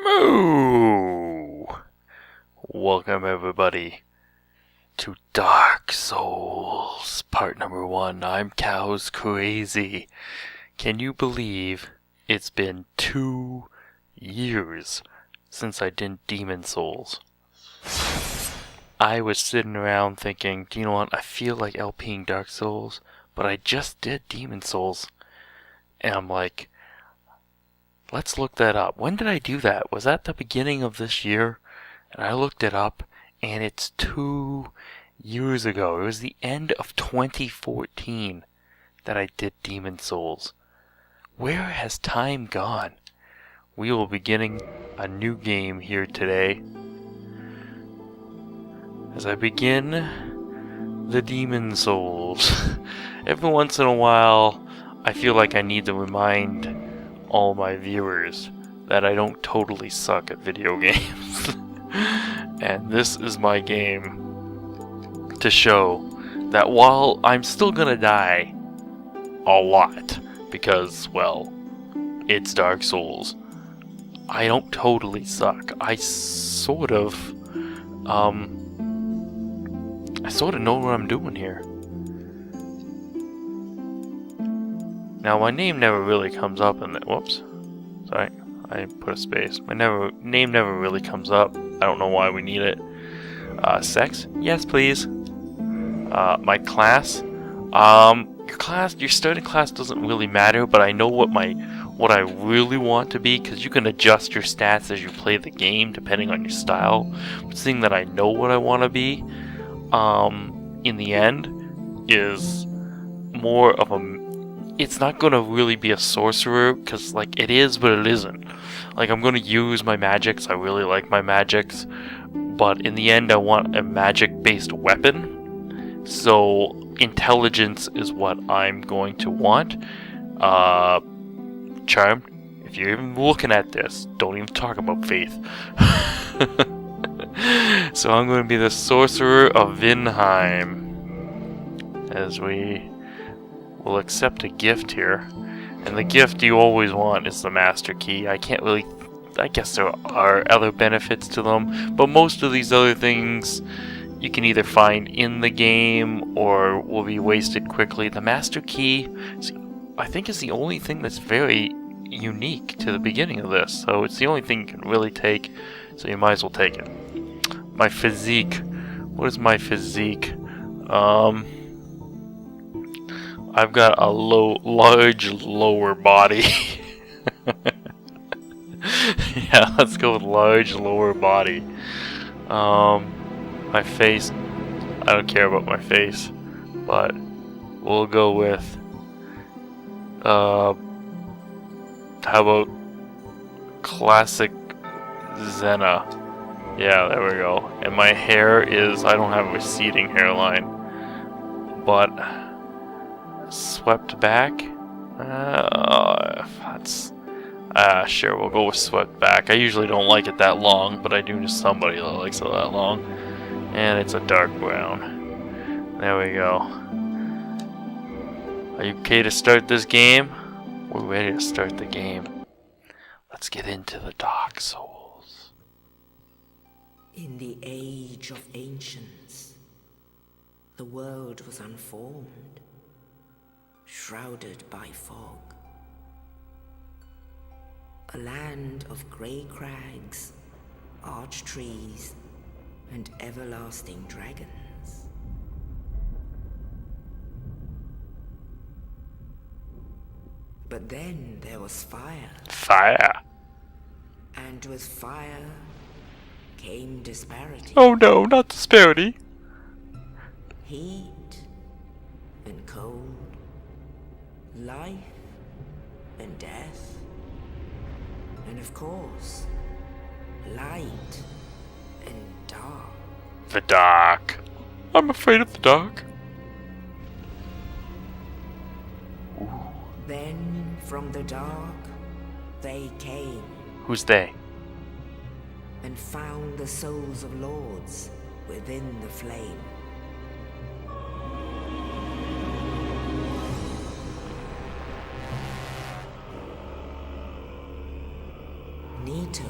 Moo! Welcome everybody to Dark Souls, part number 1. I'm Cows Crazy. Can you believe it's been 2 years since I did Demon Souls? I was sitting around thinking, you know what, I feel like LPing Dark Souls, but I just did Demon Souls. And I'm like, let's look that up. When did I do that? Was that the beginning of this year? And I looked it up, and it's 2 years ago. It was the end of 2014 that I did Demon Souls. Where has time gone? We will be getting a new game here today. As I begin the Demon Souls. Every once in a while, I feel like I need to remind all my viewers that I don't totally suck at video games. And this is my game to show that while I'm still gonna die a lot, because, well, it's Dark Souls, I don't totally suck. I sort of know what I'm doing here. Now, my name never really comes up in the... Whoops. Sorry. I put a space. My name never really comes up. I don't know why we need it. Sex? Yes, please. My class? Your starting class doesn't really matter, but I know what I really want to be, because you can adjust your stats as you play the game, depending on your style. But seeing that I know what I want to be, in the end, is more of a... It's not gonna really be a sorcerer, because, like, it is, but it isn't. Like, I'm gonna use my magics, I really like my magics, but in the end I want a magic-based weapon, so intelligence is what I'm going to want. Charmed, if you're even looking at this, don't even talk about faith. So I'm gonna be the Sorcerer of Vinheim, as we... we'll accept a gift here. And the gift you always want is the Master Key. I guess there are other benefits to them, but most of these other things you can either find in the game or will be wasted quickly. The Master Key, I think, is the only thing that's very unique to the beginning of this, so it's the only thing you can really take, so you might as well take it. My physique. What is my physique? I've got a large lower body. Yeah, let's go with large lower body. My face, I don't care about my face, but we'll go with, how about classic Xena? Yeah, there we go. And my hair is, I don't have a receding hairline, but swept back? Sure, we'll go with swept back. I usually don't like it that long, but I do know somebody that likes it that long. And it's a dark brown. There we go. Are you okay to start this game? We're ready to start the game. Let's get into the Dark Souls. In the age of ancients, the world was unformed, shrouded by fog. A land of grey crags, arch trees, and everlasting dragons. But then there was fire. Fire! And with fire came disparity. Oh no, not disparity! Heat and cold, life and death, and of course, light and dark. The dark. I'm afraid of the dark. Then from the dark they came. Who's they? And found the souls of lords within the flame. Nito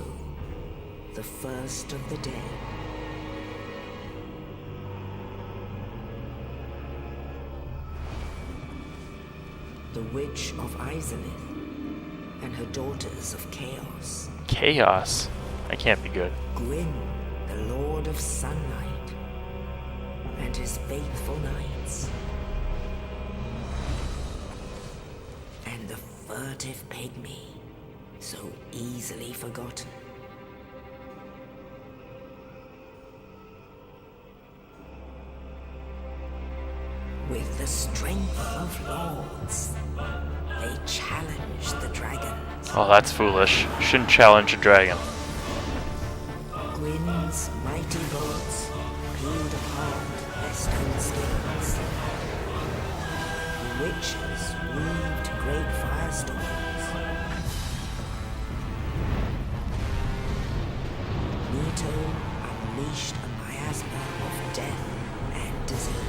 the first of the dead. The Witch of Izalith and her daughters of Chaos. Chaos? That can't be good. Gwyn, the Lord of Sunlight, and his faithful knights. And the furtive pygmy, so easily forgotten. With the strength of lords, they challenged the dragons. Oh, that's foolish. Shouldn't challenge a dragon. Gwyn's mighty bolts peeled apart their stone skins. The witches weaved great firestorms. Nito unleashed a miasma of death and disease.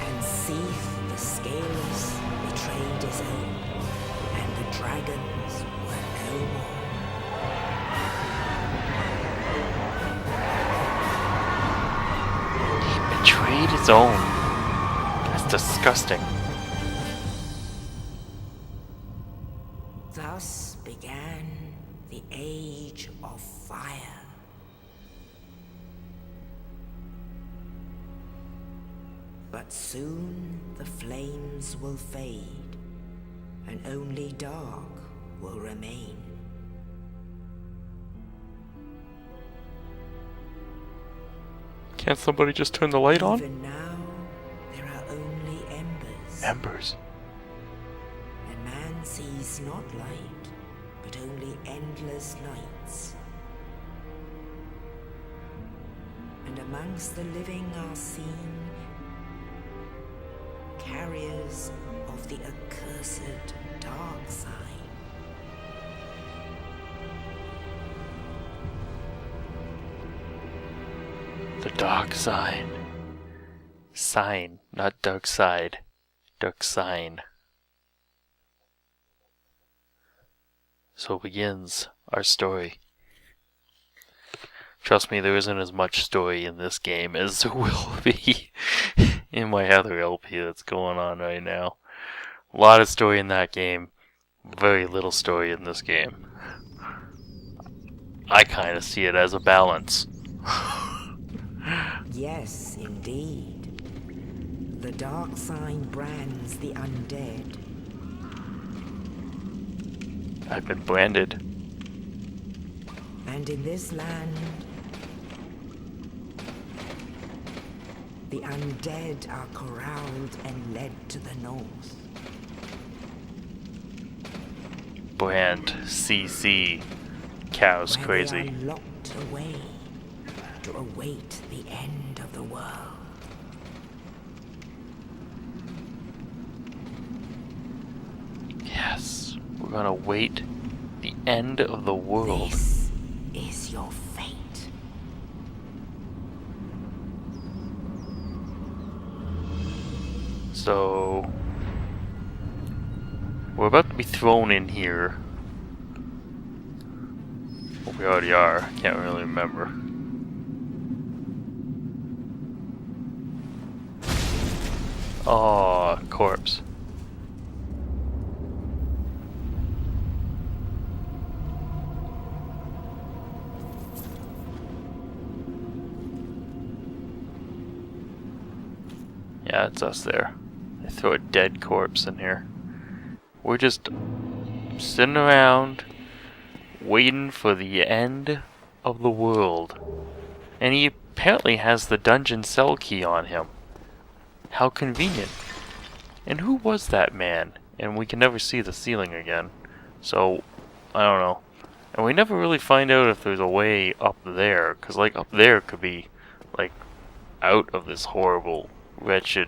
And Seath the Scaleless betrayed his own, and the dragons were no more. Betrayed his own. That's disgusting. Thus began the Age of Fire. But soon the flames will fade, and only dark will remain. Can't somebody just turn the light on? Even now, there are only embers. Embers. And man sees not light, but only endless nights. And amongst the living are seen carriers of the accursed dark side. The dark side. Sign, not dark side. Dark sign. So begins our story. Trust me, there isn't as much story in this game as there will be in my other LP that's going on right now. A lot of story in that game, very little story in this game. I kind of see it as a balance. Yes, indeed. The dark sign brands the undead. I've been branded. And in this land, the undead are corralled and led to the north. Brand CC. Cow's where crazy. They are locked away to await the end of the world. Yes, we're gonna wait the end of the world. This is your fate. So we're about to be thrown in here. Well, we already are. Can't really remember. Oh, corpse. Yeah, it's us there. They throw a dead corpse in here. We're just sitting around waiting for the end of the world. And he apparently has the dungeon cell key on him. How convenient. And who was that man? And we can never see the ceiling again. So, I don't know. And we never really find out if there's a way up there. Because, like, up there could be, like, out of this horrible, wretched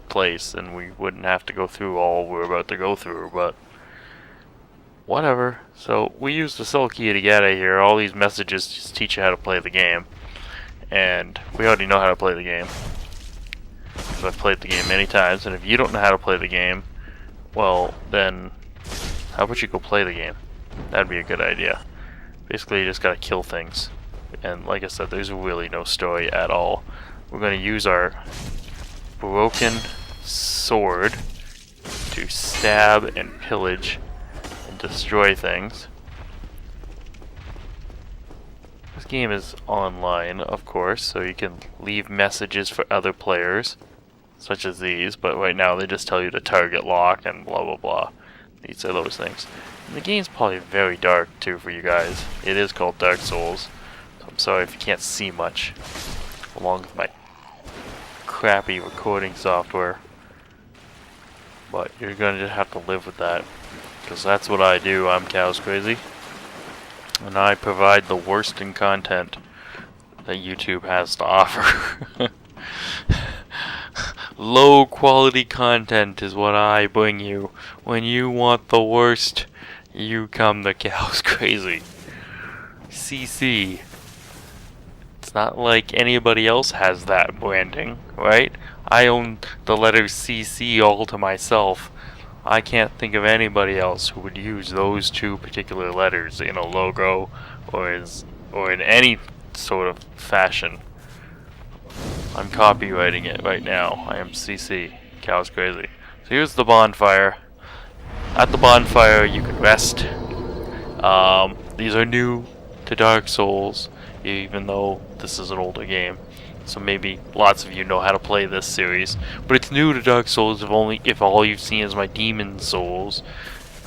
place. And we wouldn't have to go through all we're about to go through. But, whatever. So, we use the cell key to get out of here. All these messages just teach you how to play the game. And we already know how to play the game. Because I've played the game many times, and if you don't know how to play the game, well, then how about you go play the game? That'd be a good idea. Basically, you just gotta kill things. And like I said, there's really no story at all. We're gonna use our broken sword to stab and pillage and destroy things. This game is online, of course, so you can leave messages for other players, such as these, but right now they just tell you to target lock and blah blah blah. These are those things. And the game's probably very dark too for you guys. It is called Dark Souls, so I'm sorry if you can't see much, along with my crappy recording software. But you're gonna just have to live with that, because that's what I do. I'm Cows Crazy, and I provide the worst in content that YouTube has to offer. Low quality content is what I bring you. When you want the worst, you come to Cows Crazy. CC. It's not like anybody else has that branding, right? I own the letter CC all to myself. I can't think of anybody else who would use those two particular letters in a logo or in any sort of fashion. I'm copywriting it right now. I am CC, Cows Crazy. So here's the bonfire. At the bonfire you can rest. These are new to Dark Souls, even though this is an older game. So maybe lots of you know how to play this series. But it's new to Dark Souls if all you've seen is my Demon Souls.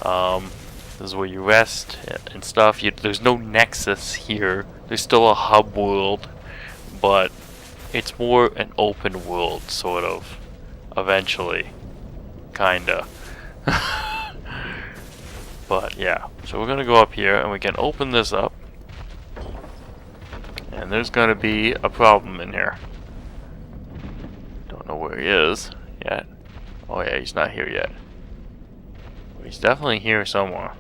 This is where you rest and stuff. There's no nexus here. There's still a hub world, but it's more an open world, sort of. Eventually. Kinda. But yeah. So we're gonna go up here and we can open this up. And there's gonna be a problem in here. Don't know where he is yet. Oh yeah, he's not here yet. He's definitely here somewhere.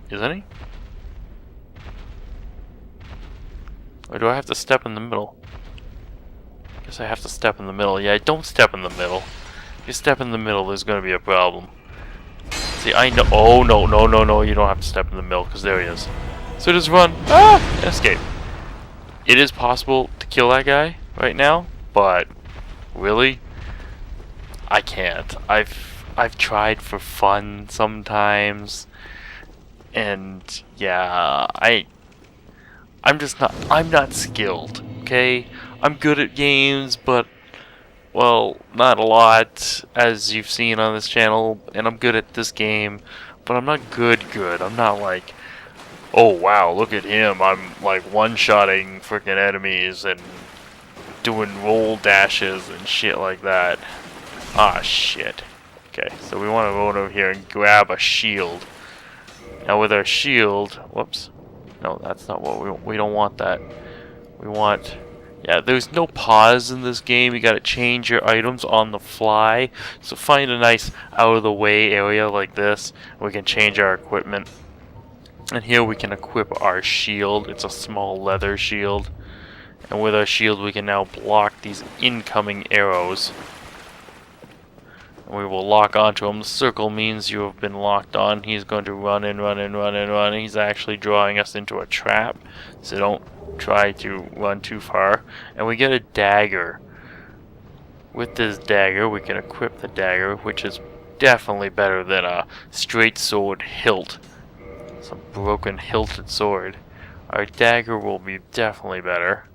Isn't he? Or do I have to step in the middle? Guess I have to step in the middle. Yeah, don't step in the middle. If you step in the middle, there's gonna be a problem. See, I know. Oh, no, you don't have to step in the middle, because there he is. So just run. Ah! Escape. It is possible to kill that guy right now, but really? I can't. I've tried for fun sometimes, and yeah, I'm not skilled, okay? I'm good at games, but, well, not a lot, as you've seen on this channel, and I'm good at this game, but I'm not good. I'm not like, oh wow, look at him, I'm like one-shotting freaking enemies and doing roll dashes and shit like that. Ah, shit. Okay, so we want to run over here and grab a shield. Now with our shield, whoops. No, that's not what we don't want that. We want, yeah, there's no pause in this game. You gotta change your items on the fly. So find a nice out-of-the-way area like this. We can change our equipment. And here we can equip our shield. It's a small leather shield. And with our shield we can now block these incoming arrows. And we will lock onto him. The circle means you have been locked on. He's going to run and run and run and run. He's actually drawing us into a trap. So don't try to run too far. And we get a dagger. With this dagger we can equip the dagger, which is definitely better than a straight sword hilt. Some broken hilted sword. Our dagger will be definitely better.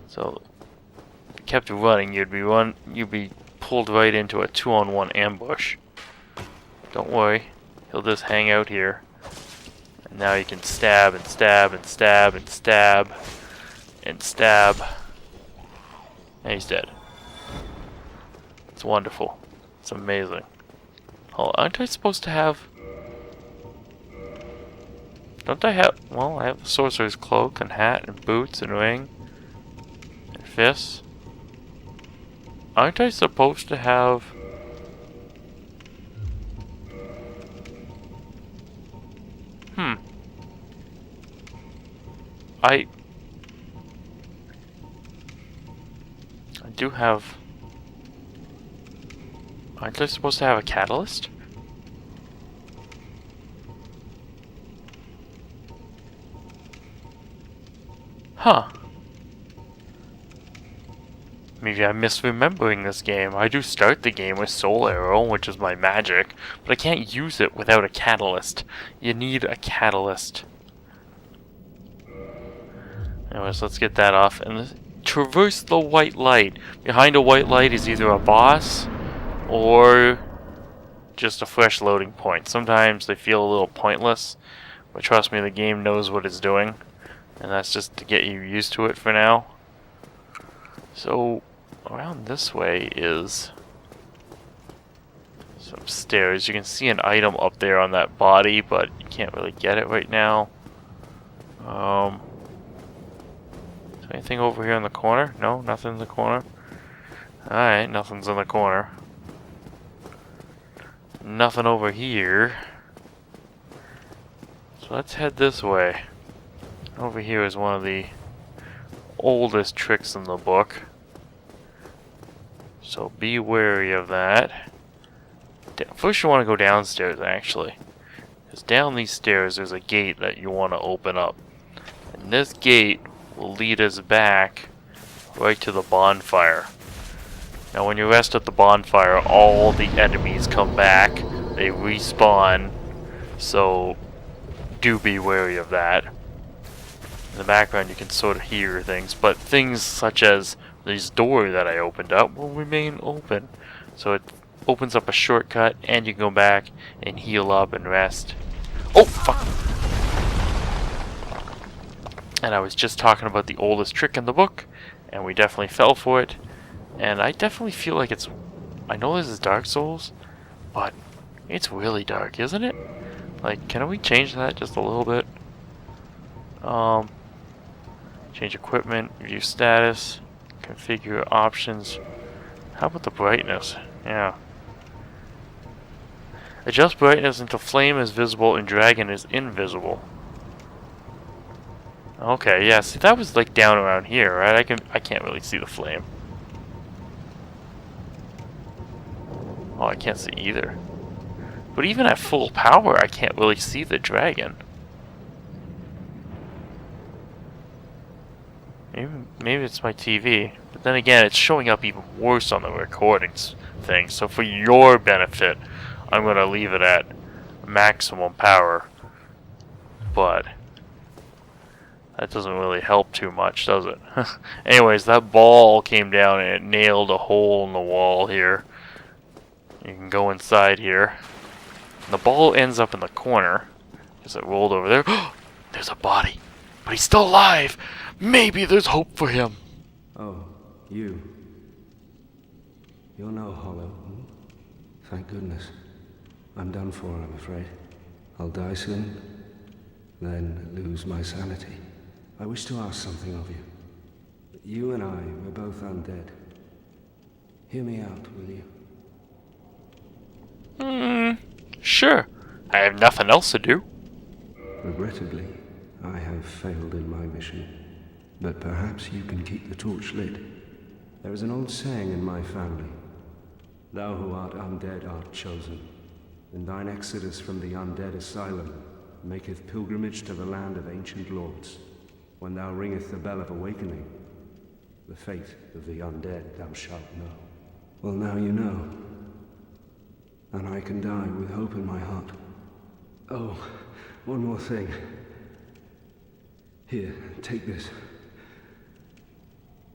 So if you kept running, you'd be pulled right into a 2-on-1 ambush. Don't worry, he'll just hang out here. And now you can stab and stab and stab and stab and stab. And he's dead. It's wonderful. It's amazing. Oh, aren't I supposed to have... Don't I have... Well, I have the sorcerer's cloak and hat and boots and ring and fists. Aren't I supposed to have... I do have... Aren't I supposed to have a catalyst? Huh. Maybe I'm misremembering this game. I do start the game with Soul Arrow, which is my magic, but I can't use it without a catalyst. You need a catalyst. Anyways, let's get that off. And traverse the white light. Behind a white light is either a boss or just a fresh loading point. Sometimes they feel a little pointless, but trust me, the game knows what it's doing. And that's just to get you used to it for now. So, around this way is some stairs. You can see an item up there on that body, but you can't really get it right now. Is there anything over here in the corner? No, nothing in the corner. Alright, nothing's in the corner. Nothing over here. So let's head this way. Over here is one of the oldest tricks in the book. So be wary of that. First you want to go downstairs, actually. Because down these stairs there's a gate that you want to open up. And this gate will lead us back right to the bonfire. Now when you rest at the bonfire, all the enemies come back. They respawn. So do be wary of that. In the background you can sort of hear things, but things such as this door that I opened up will remain open. So it opens up a shortcut and you can go back and heal up and rest. Oh fuck! And I was just talking about the oldest trick in the book, and we definitely fell for it. And I definitely feel like it's... I know this is Dark Souls, but it's really dark, isn't it? Like, can we change that just a little bit? Change equipment, view status, configure options. How about the brightness? Yeah. Adjust brightness until flame is visible and dragon is invisible. Okay, yeah, see that was like down around here, right? I can't really see the flame. Oh, I can't see either. But even at full power, I can't really see the dragon. Maybe it's my TV. But then again, it's showing up even worse on the recordings thing. So for your benefit, I'm going to leave it at maximum power. But that doesn't really help too much, does it? Anyways, that ball came down and it nailed a hole in the wall here. You can go inside here. And the ball ends up in the corner because it rolled over there. There's a body, but he's still alive. Maybe there's hope for him. Oh, you. You're no hollow. Thank goodness. I'm done for, I'm afraid. I'll die soon, then lose my sanity. I wish to ask something of you. You and I, we're both undead. Hear me out, will you? Sure. I have nothing else to do. Regrettably, I have failed in my mission. But perhaps you can keep the torch lit. There is an old saying in my family. Thou who art undead art chosen. And thine exodus from the undead asylum maketh pilgrimage to the land of ancient lords. When thou ringeth the bell of awakening, the fate of the undead thou shalt know. Well, now you know. And I can die with hope in my heart. Oh, one more thing. Here, take this.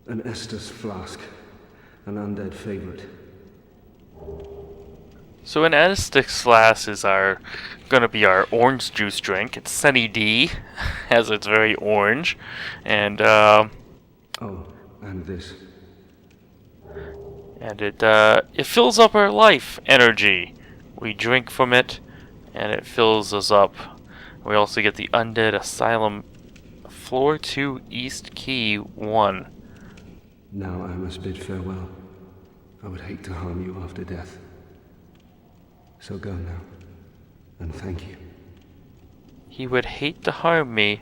An Estus flask. An undead favorite. So an Estus flask is gonna be our orange juice drink. It's Sunny D, as it's very orange, and Oh, and this. And it fills up our life energy. We drink from it, and it fills us up. We also get the Undead Asylum Floor 2 East Key 1. Now I must bid farewell. I would hate to harm you after death. So go now, and thank you. He would hate to harm me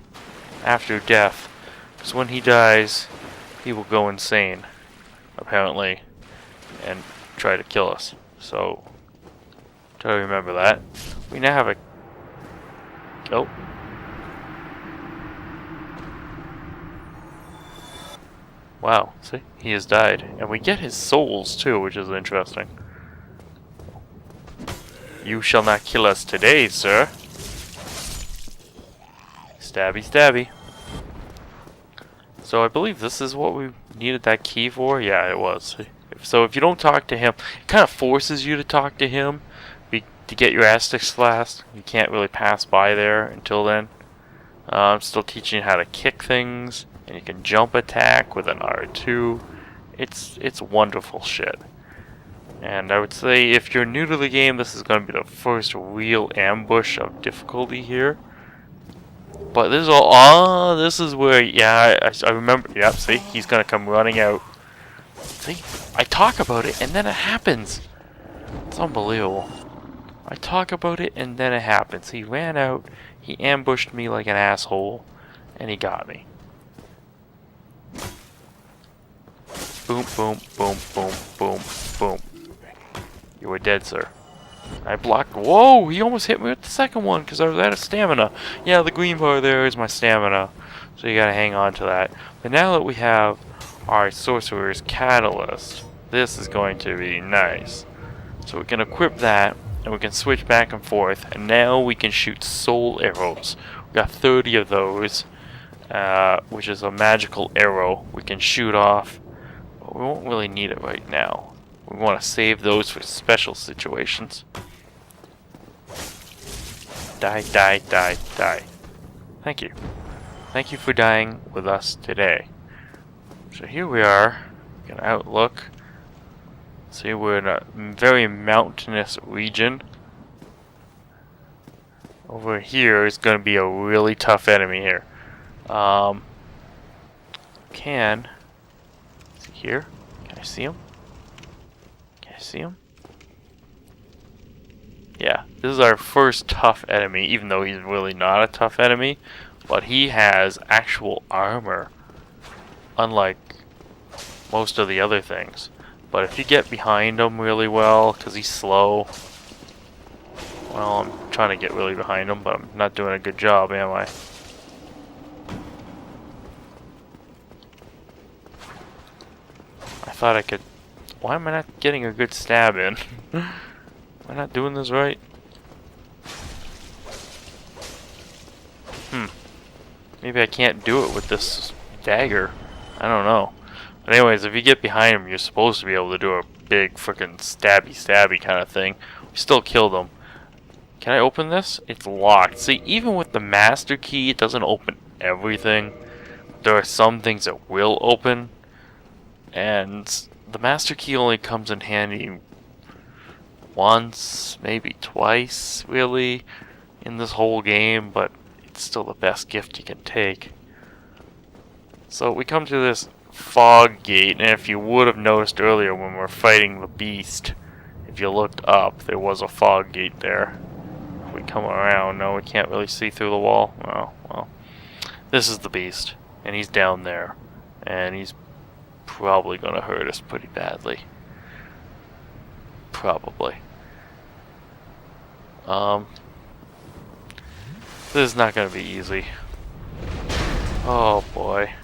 after death, because when he dies, he will go insane, apparently, and try to kill us. So, try to remember that. We now have a... Oh. Wow, see? He has died. And we get his souls too, which is interesting. You shall not kill us today, sir. Stabby, stabby. So I believe this is what we needed that key for? Yeah, it was. So if you don't talk to him, it kind of forces you to talk to him to get your Aztec Blast. You can't really pass by there until then. I'm still teaching you how to kick things, and you can jump attack with an R2. It's wonderful shit. And I would say if you're new to the game, this is going to be the first real ambush of difficulty here. But this is all, this is where, yeah, I remember, yep, see, he's going to come running out. See, I talk about it and then it happens. It's unbelievable. I talk about it and then it happens. He ran out, he ambushed me like an asshole, and he got me. Boom, boom, boom, boom, boom, boom. You were dead, sir. I blocked. Whoa! He almost hit me with the second one because I was out of stamina. Yeah, the green bar there is my stamina. So you gotta hang on to that. But now that we have our Sorcerer's Catalyst, this is going to be nice. So we can equip that, and we can switch back and forth. And now we can shoot soul arrows. We got 30 of those, which is a magical arrow we can shoot off. But we won't really need it right now. We want to save those for special situations. Die, die, die, die. Thank you. Thank you for dying with us today. So here we are. We can outlook. See, we're in a very mountainous region. Over here is going to be a really tough enemy here. Can see here? Can I see him? See him? Yeah, this is our first tough enemy, even though he's really not a tough enemy, but he has actual armor, unlike most of the other things. But if you get behind him really well, because he's slow, well, I'm trying to get really behind him, but I'm not doing a good job, am I? I thought I could... Why am I not getting a good stab in? Am I not doing this right? Maybe I can't do it with this dagger. I don't know. But anyways, if you get behind him, you're supposed to be able to do a big frickin' stabby kind of thing. We still killed him. Can I open this? It's locked. See, even with the master key, it doesn't open everything. There are some things that will open. And the master key only comes in handy once, maybe twice, really, in this whole game, but it's still the best gift you can take. So we come to this fog gate, and if you would have noticed earlier when we were fighting the beast, if you looked up, there was a fog gate there. If we come around, no, we can't really see through the wall. Oh, well, this is the beast, and he's down there, and he's probably gonna hurt us pretty badly. Probably. This is not gonna be easy. Oh boy.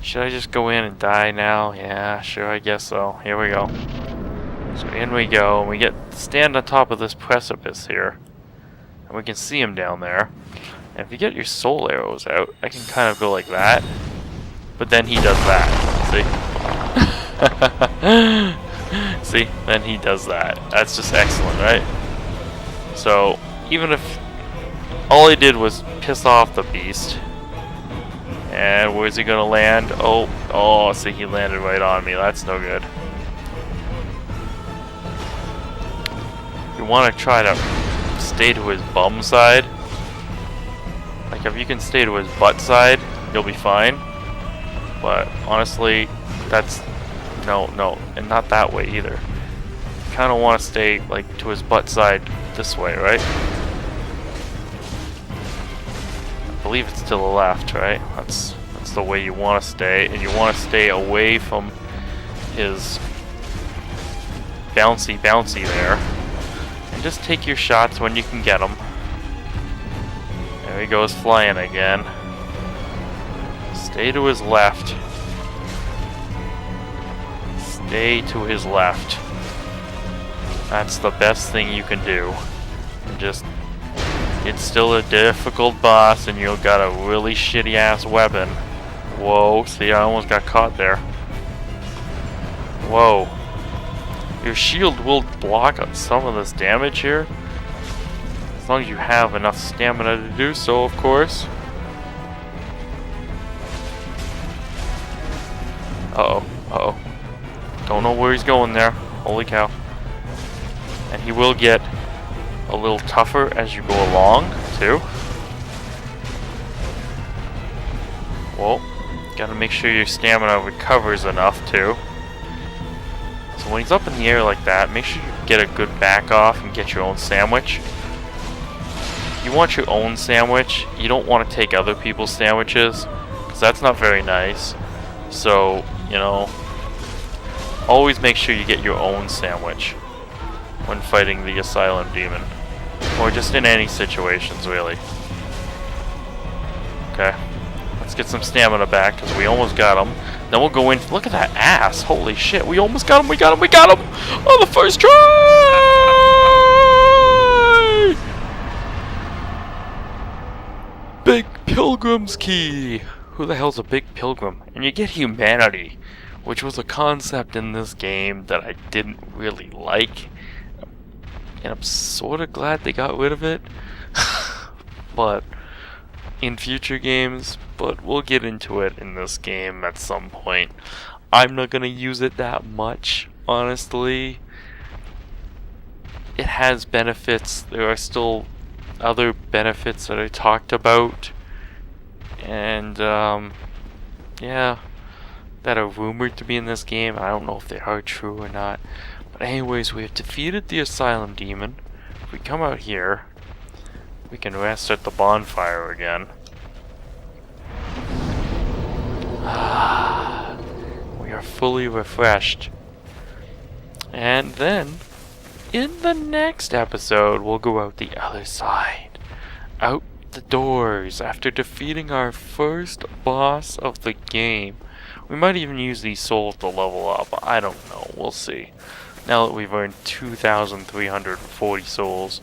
Should I just go in and die now? Yeah, sure, I guess so. Here we go. So in we go, and we get stand on top of this precipice here. And we can see him down there. And if you get your soul arrows out, I can kind of go like that. But then he does that. See? See? Then he does that. That's just excellent, right? So, even if all he did was piss off the beast. And where's he gonna land? Oh, see, he landed right on me. That's no good. You want to try to stay to his bum side. Like, if you can stay to his butt side, you'll be fine. But honestly, that's no, and not that way either. You kind of want to stay like to his butt side this way, right? I believe it's to the left, right? That's the way you want to stay, and you want to stay away from his bouncy there. And just take your shots when you can get them. There he goes flying again. Stay to his left. Stay to his left. That's the best thing you can do. Just, it's still a difficult boss and you've got a really shitty ass weapon. Whoa, see, I almost got caught there. Whoa. Your shield will block some of this damage here. As long as you have enough stamina to do so, of course. Uh-oh, uh-oh. Don't know where he's going there. Holy cow. And he will get a little tougher as you go along, too. Whoa. Gotta make sure your stamina recovers enough, too. So when he's up in the air like that, make sure you get a good back off and get your own sandwich. You want your own sandwich. You don't want to take other people's sandwiches, because that's not very nice. So, you know, always make sure you get your own sandwich when fighting the Asylum demon. Or just in any situations, really. Okay. Let's get some stamina back, because we almost got him. Then we'll go in. Look at that ass. Holy shit. We almost got him. We got him. We got him. On the first try! Big Pilgrim's Key. Who the hell's a big pilgrim? And you get humanity, which was a concept in this game that I didn't really like. And I'm sort of glad they got rid of it. But in future games, but we'll get into it in this game at some point. I'm not gonna use it that much, honestly. It has benefits. There are still other benefits that I talked about, and yeah, that are rumored to be in this game. I don't know if they are true or not. But anyways, we have defeated the Asylum demon. If we come out here, we can rest at the bonfire again. We are fully refreshed. And then, in the next episode, we'll go out the other side. Out the doors after defeating our first boss of the game. We might even use these souls to level up. I don't know. We'll see. Now that we've earned 2,340 souls.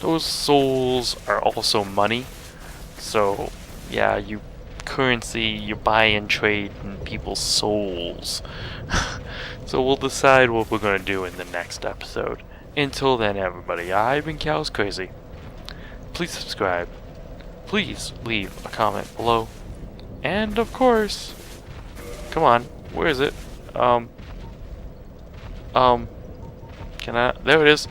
Those souls are also money. So, yeah, you buy and trade in people's souls. So we'll decide what we're going to do in the next episode. Until then, everybody, I've been Cows Crazy. Please subscribe. Please leave a comment below. And, of course, come on, where is it? There it is.